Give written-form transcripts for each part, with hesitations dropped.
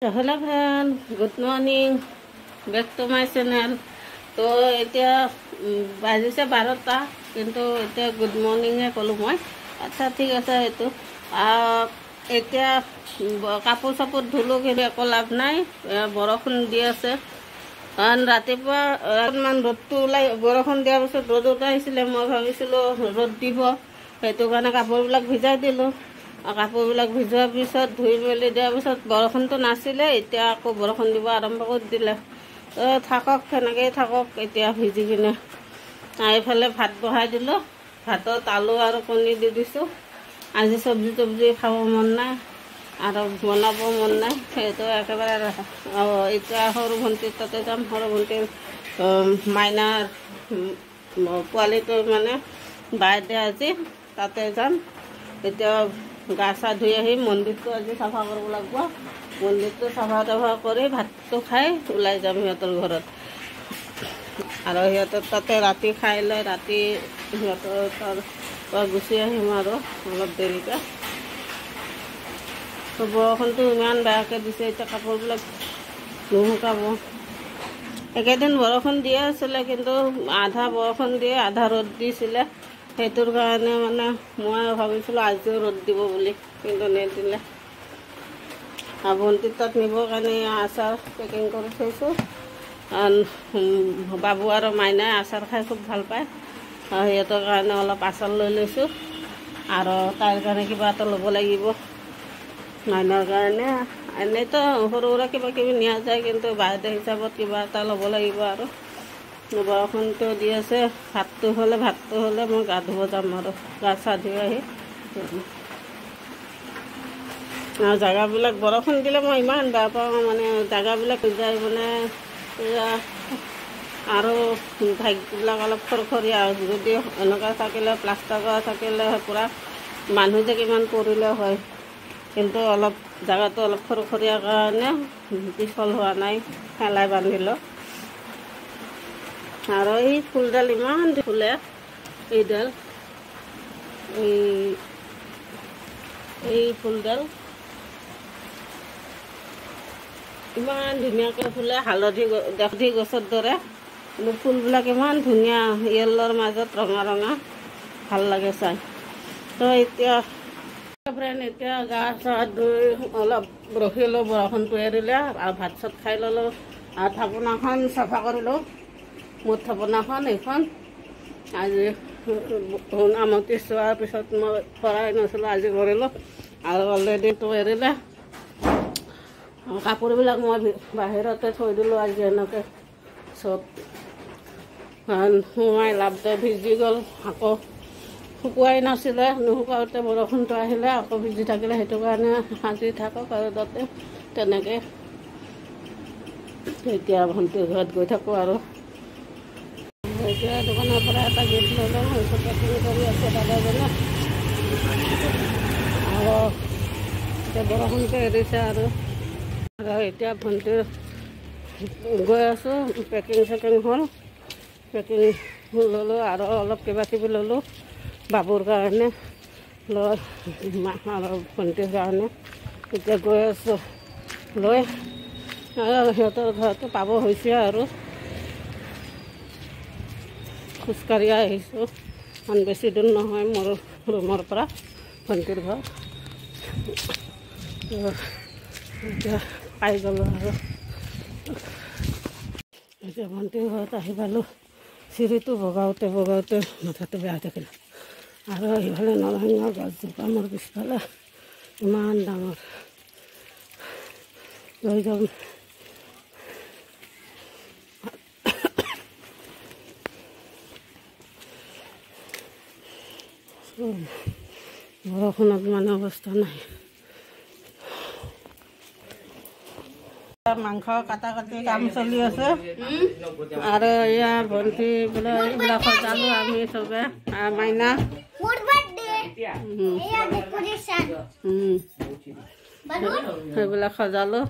Hello friend, good morning. Back to my channel. तो এতিয়া বাজিছে 12টা কিন্তু এতিয়া গুড মর্নিং এ কলো মই আচ্ছা ঠিক আছে এটো এতিয়া কাপোৰ চাপোৰ ধুলো কিন্তু একো লাভ নাই বৰষুণ দি আছে কাৰণ ৰাতিপুৱা অকমান ৰ'দটো ওলাই বৰষুণ দিয়াৰ পিছত ৰ'দ উঠাইছিলে মই ভাবিছিলো ৰ'দ দিব সেইটো কাৰণে কাপোৰবিলাক ভিজাই দিলো কাপোৰবিলাক ভিজোৱাৰ পিছত ধুই মেলি দিয়াৰ পিছত বৰষুণটো নাছিলে এতিয়া আকৌ বৰষুণ দিব আৰম্ভ কৰি দিলে থাকক সেনেকৈ থাকক এতিয়া ভিজি কিনে এইফালে ভাত বহাই দিলোঁ ভাতত আলু আৰু কণী দি দিছোঁ আজি চব্জি খাব মন নাই আৰু বনাব মন নাই সেইটো একেবাৰে এতিয়া সৰু ভণ্টিৰ তাতে যাম সৰু ভণ্টিৰ মাইনাৰ পোৱালিটো মানে বাৰ্থডে আজি তাতে যাম এতিয়া গা চা ধুই আহি মন্দিৰটো আজি চাফা কৰিব লাগিব মন্দিৰটো চাফা তাফা কৰি ভাতটো খাই ওলাই যাম সিহঁতৰ ঘৰত আৰু সিহঁতৰ তাতে ৰাতি খাই লৈ ৰাতি সিহঁতৰ তাৰ গুচি আহিম আৰু অলপ দেৰিকৈ বৰষুণটো ইমান বেয়াকৈ দিছে এতিয়া কাপোৰবিলাক নুশুকাব একেদিন বৰষুণ দিয়ে আছিলে কিন্তু আধা বৰষুণ দিয়ে আধা ৰ'দ দিছিলে সেইটোৰ কাৰণে মানে মই ভাবিছিলোঁ আজিও ৰ'দ দিব বুলি কিন্তু নিদিলে ভণ্টিৰ তাত নিবৰ কাৰণে আচাৰ পেকিং কৰি থৈছোঁ বাবু আৰু মাইনাই আচাৰ খাই খুব ভাল পায় সিহঁতৰ কাৰণে অলপ আচাৰ লৈ লৈছোঁ আৰু তাইৰ কাৰণে কিবা এটা ল'ব লাগিব মাইনাৰ কাৰণে এনেইতো সৰু সুৰা কিবা কিবি নিয়া যায় কিন্তু বাৰ্থডে হিচাপত কিবা এটা ল'ব লাগিব আৰু বৰষুণটো দি আছে ভাতটো হ'লে মই গা ধুব যাম আৰু গা চা ধুই আহি জেগাবিলাক বৰষুণ দিলে মই ইমান বেয়া পাওঁ মানে জেগাবিলাক যায় মানে আৰু ঠাইবিলাক অলপ খৰখৰীয়া যদি এনেকুৱা থাকিলে প্লাষ্টাৰ কৰা থাকিলে পূৰা মানুহ যে কিমান পৰিলে হয় কিন্তু অলপ জেগাটো অলপ খৰখৰীয়া কাৰণে পিছল হোৱা নাই পেলাই বান্ধিলোঁ আৰু এই ফুলডাল ইমান ফুলে এইডাল এই ফুলডাল ইমান ধুনীয়াকৈ ফুলে হালধি গছৰ দৰে কিন্তু ফুলবিলাক ইমান ধুনীয়া য়েল্লোৰ মাজত ৰঙা ৰঙা ভাল লাগে চাই তো এতিয়া ফ্ৰেণ্ড এতিয়া গা চা ধুই অলপ ৰখিলোঁ বৰষুণটো এৰিলে আৰু ভাত চাত খাই ল'লোঁ আৰু থাপনাখন চাফা কৰিলোঁ মোৰ থাপনাখন এইখন আজি আমতি চোৱাৰ পিছত মই কৰাই নাছিলোঁ আজি কৰিলোঁ আৰু অলৰেডিটো এৰিলে কাপোৰবিলাক মই বাহিৰতে থৈ দিলোঁ আজি এনেকৈ চব সোমাই লাভতে ভিজি গ'ল আকৌ শুকুৱাই নাছিলে নুশুকাওঁতে বৰষুণটো আহিলে আকৌ ভিজি থাকিলে সেইটো কাৰণে সাজি থাকক আৰু তাতে তেনেকৈ এতিয়া ভণ্টিৰ ঘৰত গৈ থাকোঁ আৰু এতিয়া দোকানৰ পৰা এটা গিফ্ট লৈ লওঁ সেইটো পেকিং কৰি আছে দাদাজনে আৰু এতিয়া বৰষুণটো এৰিছে আৰু এতিয়া ভণ্টিৰ গৈ আছোঁ পেকিং চেকিং হ'ল পেকিং ল'লোঁ আৰু অলপ কিবা কিবি ল'লোঁ বাবুৰ কাৰণে লৈ আৰু ভণ্টিৰ কাৰণে এতিয়া গৈ আছোঁ লৈ সিহঁতৰ ঘৰটো পাব হৈছে আৰু খোজকাঢ়ি আহিছোঁ ইমান বেছি দূৰ নহয় মোৰ ৰুমৰ পৰা ভণ্টিৰ ঘৰ এতিয়া পাই গ'লোঁ আৰু এতিয়া ভণ্টিৰ ঘৰত আহি পালোঁ চিৰিটো বগাওঁতে মাথাটো বেয়া থাকিল আৰু সিফালে নৰসিংহ গছজোপা মোৰ পিছফালে ইমান ডাঙৰ লৈ যাম বৰষুণত মানে অৱস্থা নাই মাংস কাটা কাটি কাম চলি আছে আৰু এয়া ভণ্টি বোলে এইবিলাক সজালোঁ আমি চবে মাইনা সেইবিলাক সজালোঁ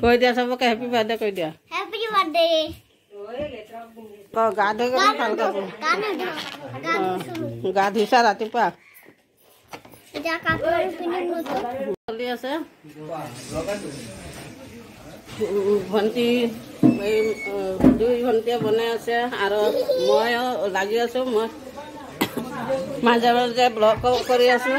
কৈ দিয়া চবকে হেপী বাৰ্থডে কৈ দিয়া গা ধুই গ'লে ভাল কাপোৰ গা ধুইছা ৰাতিপুৱা চলি আছে ভণ্টি এই দুই ভণ্টিয়ে বনাই আছে আৰু মই লাগি আছো মই মাজে মাজে ব্লগ কৰি আছো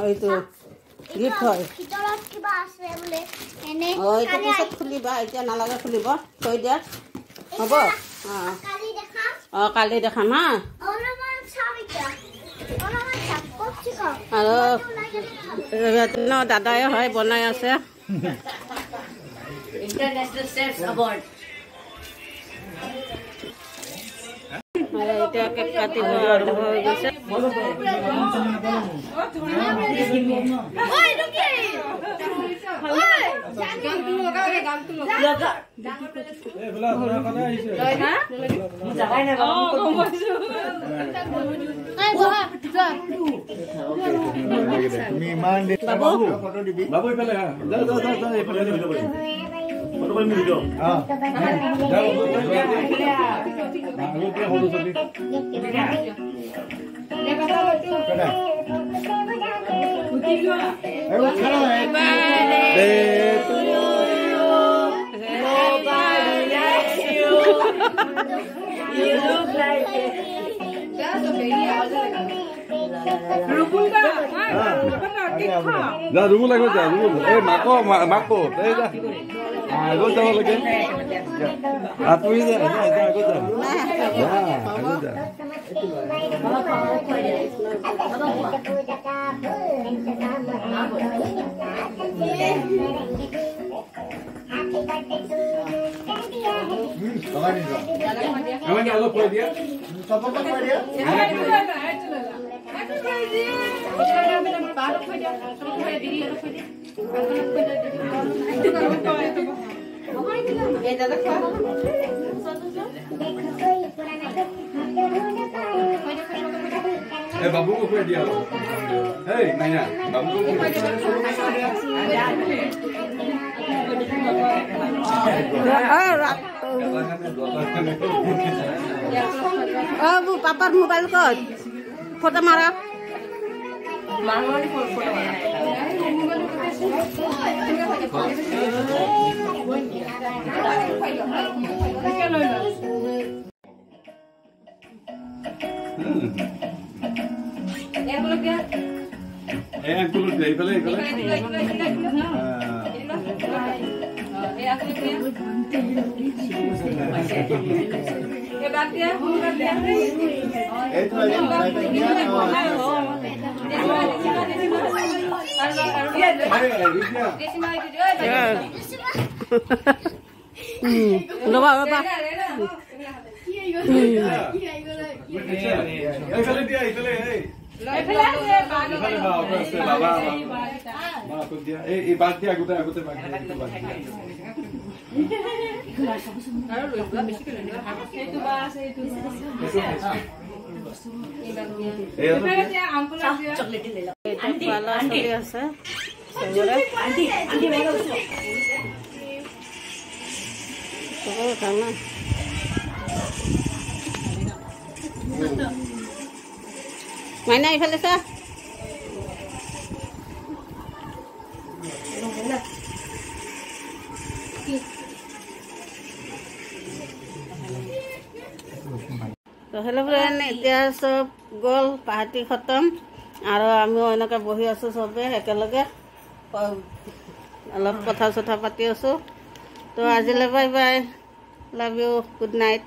এইটো গিফ্ট হয় এইটো পিছত খুলিবা এতিয়া নালাগে খুলিব থৈ দিয়া হ'ব কালি দেখাম হা আৰু দাদাই হয় বনাই আছে International Chefs Award. এতিয়া কেক কাটিব আৰম্ভ হৈ গৈছে जा रुबु लागो जा रुबु ए माको माको ए जा आगो जाव लगे आतुई जा आगो जा आगो जा Kawan ni alok dia. Siapa kau dia? Babu ko pwede dia. Hey, Naya, babu ko pwede. Bu papaর মোবাইল কত ফটো মারা Mana ifale sa? তো হেল্ল' ফ্ৰেণ্ড এতিয়া চব গ'ল পাৰ্টি খতম আৰু আমিও এনেকৈ বহি আছোঁ চবে একেলগে অলপ কথা চথা পাতি আছোঁ তো আজিলৈ bye bye love you good night